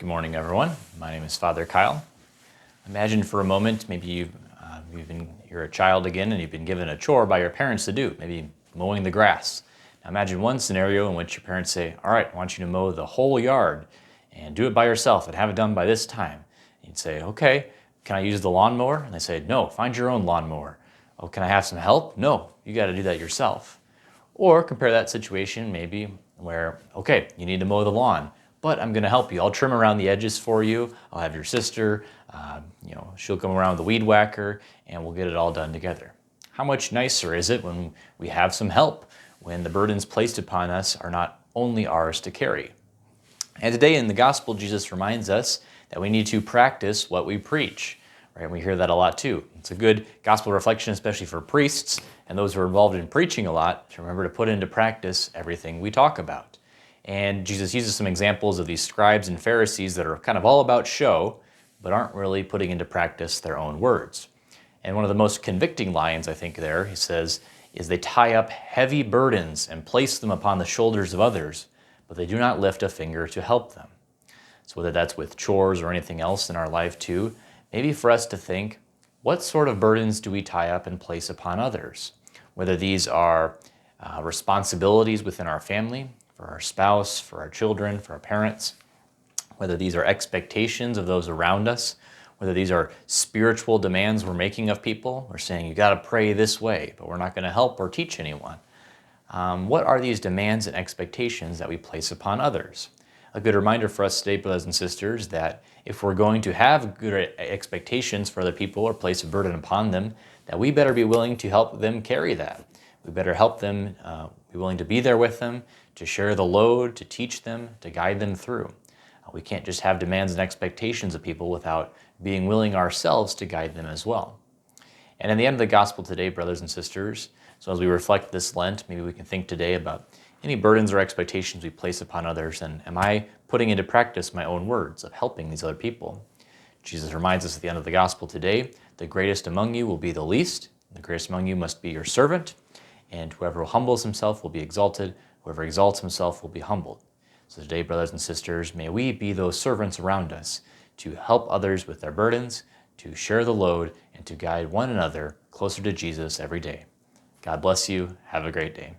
Good morning, everyone. My name is Father Kyle. Imagine for a moment, maybe you're a child again and you've been given a chore by your parents to do, maybe mowing the grass. Now imagine one scenario in which your parents say, all right, I want you to mow the whole yard and do it by yourself and have it done by this time. And you'd say, okay, can I use the lawnmower? And they say, no, find your own lawnmower. Oh, can I have some help? No, you got to do that yourself. Or compare that situation maybe where, okay, you need to mow the lawn, but I'm going to help you. I'll trim around the edges for you. I'll have your sister, she'll come around with the weed whacker, and we'll get it all done together. How much nicer is it when we have some help, when the burdens placed upon us are not only ours to carry? And today in the gospel, Jesus reminds us that we need to practice what we preach. Right? We hear that a lot too. It's a good gospel reflection, especially for priests and those who are involved in preaching a lot, to remember to put into practice everything we talk about. And Jesus uses some examples of these scribes and Pharisees that are kind of all about show, but aren't really putting into practice their own words. And one of the most convicting lines, I think, there, he says, is they tie up heavy burdens and place them upon the shoulders of others, but they do not lift a finger to help them. So whether that's with chores or anything else in our life too, maybe for us to think, what sort of burdens do we tie up and place upon others? Whether these are responsibilities within our family, for our spouse, for our children, for our parents, whether these are expectations of those around us, whether these are spiritual demands we're making of people. We're saying, you got to pray this way, but we're not going to help or teach anyone. What are these demands and expectations that we place upon others? A good reminder for us today, brothers and sisters, that if we're going to have good expectations for other people or place a burden upon them, that we better be willing to help them carry that. We better help them, be willing to be there with them, to share the load, to teach them, to guide them through. We can't just have demands and expectations of people without being willing ourselves to guide them as well. And in the end of the gospel today, brothers and sisters, so as we reflect this Lent, maybe we can think today about any burdens or expectations we place upon others, and am I putting into practice my own words of helping these other people? Jesus reminds us at the end of the gospel today, the greatest among you will be the least, the greatest among you must be your servant, and whoever humbles himself will be exalted, whoever exalts himself will be humbled. So today, brothers and sisters, may we be those servants around us to help others with their burdens, to share the load, and to guide one another closer to Jesus every day. God bless you. Have a great day.